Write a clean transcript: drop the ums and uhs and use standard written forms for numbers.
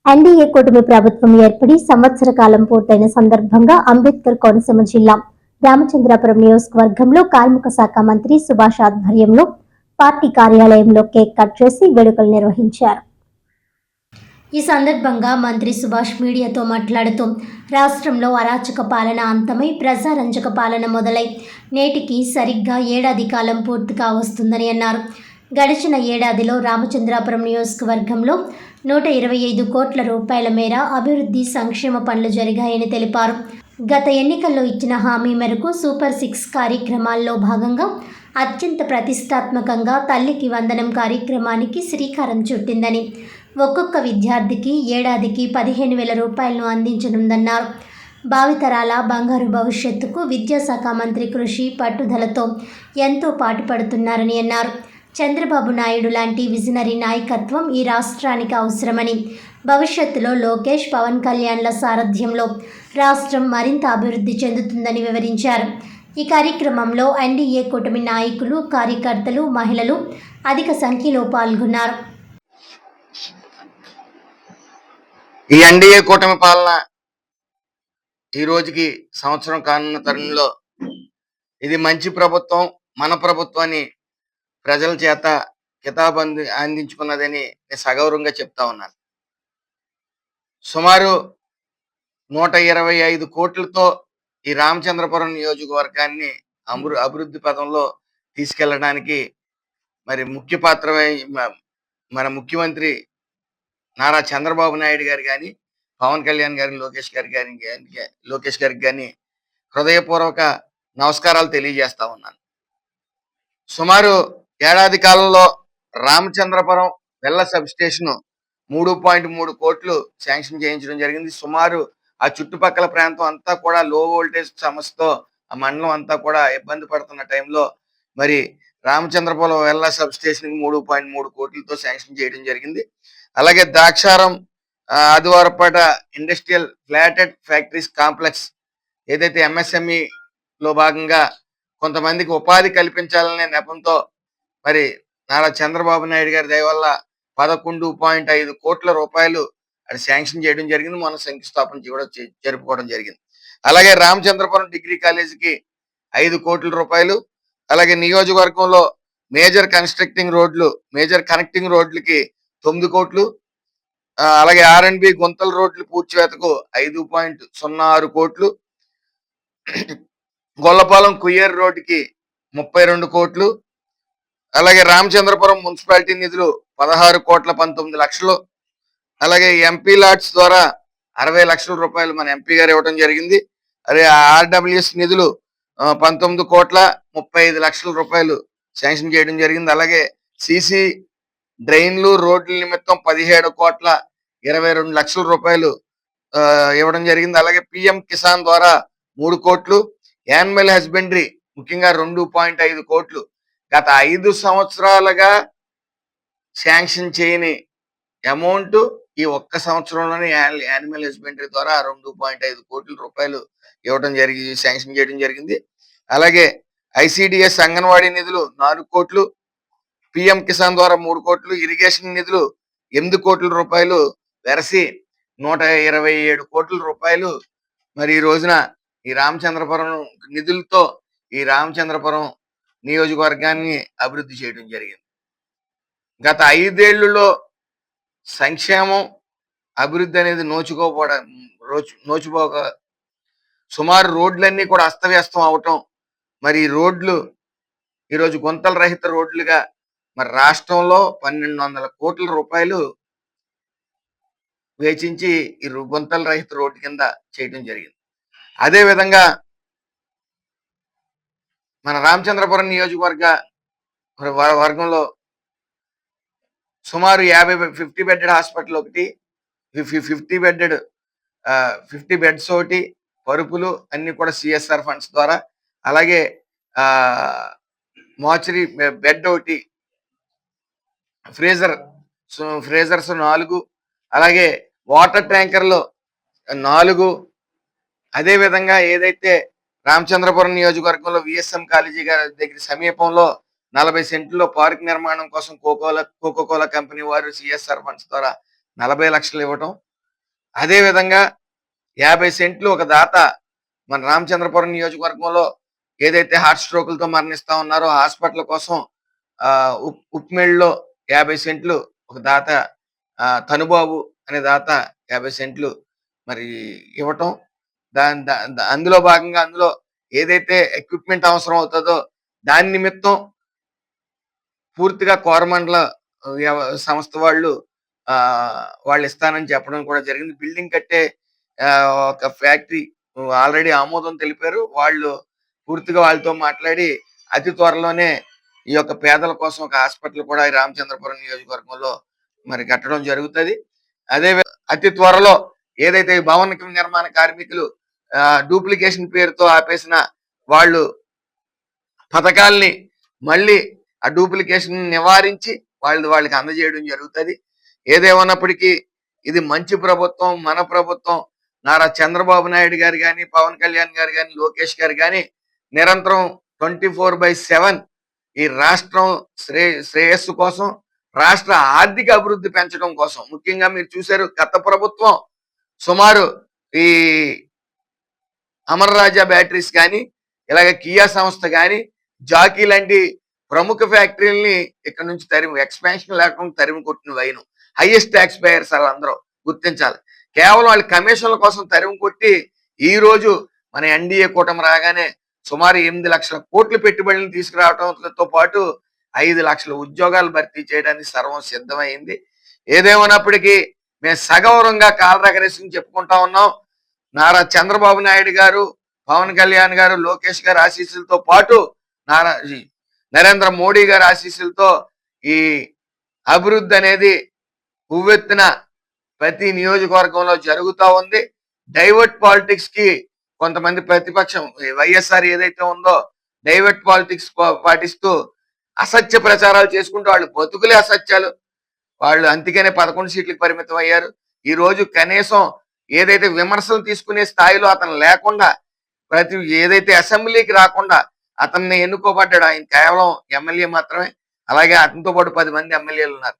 NDA కూటమి ప్రభుత్వం ఏర్పడి సంవత్సర కాలం పూర్తయిన సందర్భంగా అంబేద్కర్ కోనసీమ జిల్లా రామచంద్రాపురం నియోజకవర్గంలో కార్మిక శాఖ మంత్రి సుభాష్ ఆధ్వర్యంలో పార్టీ కార్యాలయంలో కేక్ కట్ చేసి వేడుకలు నిర్వహించారు. ఈ సందర్భంగా మంత్రి సుభాష్ మీడియాతో మాట్లాడుతూ రాష్ట్రంలో అరాచక పాలన అంతమై ప్రజారంజక పాలన మొదలై నేటికి సరిగ్గా ఏడాది కాలం పూర్తిగా వస్తుందని అన్నారు. గడిచిన ఏడాదిలో రామచంద్రాపురం నియోజకవర్గంలో 125 కోట్ల రూపాయల మేర అభివృద్ధి సంక్షేమ పనులు జరిగాయని తెలిపారు. గత ఎన్నికల్లో ఇచ్చిన హామీ మేరకు సూపర్ 6 కార్యక్రమాల్లో భాగంగా అత్యంత ప్రతిష్టాత్మకంగా తల్లికి వందనం కార్యక్రమానికి శ్రీకారం చుట్టిందని, ఒక్కొక్క విద్యార్థికి ఏడాదికి 15,000 రూపాయలను అందించనుందన్నారు. భావితరాల బంగారు భవిష్యత్తుకు విద్యాశాఖ మంత్రి కృషి పట్టుదలతో ఎంతో పాటుపడుతున్నారని అన్నారు. చంద్రబాబు నాయుడు లాంటి విజనరీ నాయకత్వం ఈ రాష్ట్రానికి అవసరమని, భవిష్యత్తులో లోకేష్, పవన్ కళ్యాణ్ల సారథ్యంలో రాష్ట్రం మరింత అభివృద్ధి చెందుతుందని వివరించారు. ఈ కార్యక్రమంలో ఎన్డీఏ కూటమి నాయకులు, కార్యకర్తలు, మహిళలు అధిక సంఖ్యలో పాల్గొన్నారు. ఈ ఎన్డీఏ కూటమి పాలన ఈ రోజుకి సంవత్సరం కానున్న తరుణంలో ఇది మంచి ప్రభుత్వం, మన ప్రభుత్వాన్ని ప్రజల చేత కితాబు అందించుకున్నదని నేను సగౌరవంగా చెప్తా ఉన్నాను. సుమారు 125 కోట్లతో ఈ రామచంద్రపురం నియోజకవర్గాన్ని అభివృద్ధి పథంలో తీసుకెళ్లడానికి మరి ముఖ్య పాత్ర మన ముఖ్యమంత్రి నారా చంద్రబాబు నాయుడు గారు కానీ, పవన్ కళ్యాణ్ గారి, లోకేష్ గారికి కానీ హృదయపూర్వక నమస్కారాలు తెలియజేస్తా ఉన్నాను. సుమారు ఏడాది కాలంలో రామచంద్రపురం వెల్ల సబ్ స్టేషన్ 3.3 కోట్లు శాంక్షన్ చేయించడం జరిగింది. సుమారు ఆ చుట్టుపక్కల ప్రాంతం అంతా కూడా లో వోల్టేజ్ సమస్యతో ఆ మండలం అంతా కూడా ఇబ్బంది పడుతున్న టైంలో మరి రామచంద్రపురం వెల్ల సబ్ స్టేషన్ 3.3 కోట్లతో శాంక్షన్ చేయడం జరిగింది. అలాగే Draksharam Adivarapeta industrial flatted factories complex ఏదైతే ఎంఎస్ఎంఈ లో భాగంగా కొంతమందికి ఉపాధి కల్పించాలనే నెపంతో మరి నారా చంద్రబాబు నాయుడు గారి దయ వల్ల 11.5 కోట్ల రూపాయలు అది శాంక్షన్ చేయడం జరిగింది. మన శంకుస్థాపన కూడా జరుపుకోవడం జరిగింది. అలాగే రామచంద్రపురం డిగ్రీ కాలేజీకి 5 కోట్ల రూపాయలు, అలాగే నియోజకవర్గంలో మేజర్ కనెక్టింగ్ రోడ్లకి 9 కోట్లు, అలాగే R&B గుంతల రోడ్లు పూడ్చివేతకు 5.06 కోట్లు, గొల్లపాలెం కుయ్యేరు రోడ్డుకి 32 కోట్లు, అలాగే రామచంద్రపురం మున్సిపాలిటీ నిధులు 16 కోట్ల 19 లక్షలు, అలాగే ఎంపీ లాట్స్ ద్వారా 60 లక్షల రూపాయలు మన ఎంపీ గారు ఇవ్వడం జరిగింది. అదే RWS నిధులు 19 కోట్ల 35 లక్షల రూపాయలు శాంక్షన్ చేయడం జరిగింది. అలాగే సిసి డ్రైన్లు రోడ్ల నిమిత్తం 17 కోట్ల 22 లక్షల రూపాయలు ఇవ్వడం జరిగింది. అలాగే పిఎం కిసాన్ ద్వారా 3 కోట్లు, యానిమల్ హస్బెండరీ ముఖ్యంగా 2.5 కోట్లు. గత 5 సంవత్సరాలుగా శాంక్షన్ చేయని అమౌంట్ ఈ ఒక్క సంవత్సరంలోనే యానిమల్ హస్బెండరీ ద్వారా 2.5 కోట్ల రూపాయలు శాంక్షన్ చేయడం జరిగింది. అలాగే ఐసిడిఎస్ అంగన్వాడీ నిధులు 4 కోట్లు, పిఎం కిసాన్ ద్వారా 3 కోట్లు, ఇరిగేషన్ నిధులు 8 కోట్ల రూపాయలు వెరసి 127 కోట్ల రూపాయలు మరి ఈ రోజున ఈ రామచంద్రపురం నిధులతో ఈ రామచంద్రపురం నియోజకవర్గాన్ని అభివృద్ధి చేయడం జరిగింది. గత 5 ఏళ్లలో సంక్షేమం అభివృద్ధి అనేది నోచుకోక సుమారు రోడ్లన్నీ కూడా అస్తవ్యస్తం అవటం, మరి ఈ రోడ్లు ఈరోజు గుంతల రహిత రోడ్లుగా మరి రాష్ట్రంలో 1,200 కోట్ల రూపాయలు వేచించి ఈ గుంతల రహిత రోడ్డు కింద చేయడం జరిగింది. అదే విధంగా మన రామచంద్రపురం నియోజకవర్గ వర్గంలో సుమారు 50 బెడెడ్ హాస్పిటల్ ఒకటి, 50 బెడ్స్ ఒకటి, పరుపులు అన్ని కూడా సిఎస్ఆర్ ఫండ్స్ ద్వారా, అలాగే మార్చరీ బెడ్ ఒకటి, ఫ్రీజర్స్ 4, అలాగే వాటర్ ట్యాంకర్లు 4. అదే విధంగా ఏదైతే రామచంద్రపురం నియోజకవర్గంలో విఎస్ఎం కాలేజీ గారి దగ్గర సమీపంలో 40 సెంట్లలో పార్క్ నిర్మాణం కోసం కోకోకోలా కంపెనీ వారు సిఎస్ఆర్ ఫండ్స్ ద్వారా 40 లక్షలు ఇవ్వటం, అదే విధంగా 50 సెంట్లు ఒక దాత మన రామచంద్రపురం నియోజకవర్గంలో ఏదైతే హార్ట్ స్ట్రోకులతో మరణిస్తా ఉన్నారో హాస్పిటల్ కోసం ఉప్మెళ్ళలో 50 సెంట్లు ఒక దాత తనుబాబు అనే దాత 50 సెంట్లు మరి ఇవ్వటం అందులో భాగంగా అందులో ఏదైతే ఎక్విప్మెంట్ అవసరం అవుతుందో దాని నిమిత్తం పూర్తిగా కోరమండల సంస్థ వాళ్ళు ఆ వాళ్ళు ఇస్తానని చెప్పడం కూడా జరిగింది. బిల్డింగ్ కట్టే ఒక ఫ్యాక్టరీ ఆల్రెడీ ఆమోదం తెలిపారు. వాళ్ళు పూర్తిగా వాళ్ళతో మాట్లాడి అతి త్వరలోనే ఈ యొక్క పేదల కోసం ఒక హాస్పిటల్ కూడా ఈ రామచంద్రపురం నియోజకవర్గంలో మరి కట్టడం జరుగుతుంది. అతి త్వరలో ఏదైతే ఈ భవన నిర్మాణ కార్మికులు డూప్లికేషన్ పేరుతో ఆపేసిన వాళ్ళు పథకాల్ని మళ్ళీ ఆ డూప్లికేషన్ నివారించి వాళ్ళకి అందజేయడం జరుగుతుంది. ఏదేమన్నప్పటికీ ఇది మంచి ప్రభుత్వం, మన ప్రభుత్వం. నారా చంద్రబాబు నాయుడు గారు కానీ, పవన్ కళ్యాణ్ గారు కానీ, లోకేష్ గారు కానీ నిరంతరం 24/7 ఈ రాష్ట్రం శ్రేయస్సు కోసం, రాష్ట్ర ఆర్థిక అభివృద్ధి పెంచడం కోసం. ముఖ్యంగా మీరు చూశారు గత ప్రభుత్వం సుమారు ఈ అమర్ రాజా బ్యాటరీస్ కానీ, ఇలాగ కియా సంస్థ కానీ, జాకీ లాంటి ప్రముఖ ఫ్యాక్టరీలని ఇక్కడ నుంచి ఎక్స్పాన్షన్ లేకుండా తరిమి కొట్టిన వైను హైయెస్ట్ ట్యాక్స్ పేయర్స్ వాళ్ళందరూ గుర్తించాలి. కేవలం వాళ్ళ కమిషన్ల కోసం తరిమి కొట్టి ఈ రోజు మన ఎన్డీఏ కూటమి రాగానే సుమారు 8 లక్షల కోట్ల పెట్టుబడులను తీసుకురావడంతో పాటు 5 లక్షల ఉద్యోగాలు భర్తీ చేయడానికి సర్వం సిద్ధమైంది. ఏదేమన్నప్పటికీ మేము సగౌరవంగా కాలరగరేసుకుని చెప్పుకుంటా ఉన్నాం. నారా చంద్రబాబు నాయుడు గారు, పవన్ కళ్యాణ్ గారు, లోకేష్ గారు ఆశీస్సులతో పాటు నరేంద్ర మోడీ గారి ఆశీస్సులతో ఈ అభివృద్ధి అనేది ఉవ్వెత్తున ప్రతి నియోజకవర్గంలో జరుగుతూ ఉంది. డైవర్ట్ పాలిటిక్స్ కి కొంతమంది ప్రతిపక్షం వైఎస్ఆర్ ఏదైతే ఉందో డైవర్ట్ పాలిటిక్స్ పాటిస్తూ అసత్య ప్రచారాలు చేసుకుంటూ వాళ్ళు బతుకులే అసత్యాలు. వాళ్ళు అందుకనే 11 సీట్లకు పరిమితం అయ్యారు. ఈ రోజు కనీసం ఏదైతే విమర్శలు తీసుకునే స్థాయిలో అతను లేకుండా ఏదైతే అసెంబ్లీకి రాకుండా అతన్ని ఎన్నుకోబడ్డాడు. ఆయన కేవలం ఎమ్మెల్యే మాత్రమే. అలాగే అతనితో పాటు 10 మంది ఎమ్మెల్యేలు ఉన్నారు.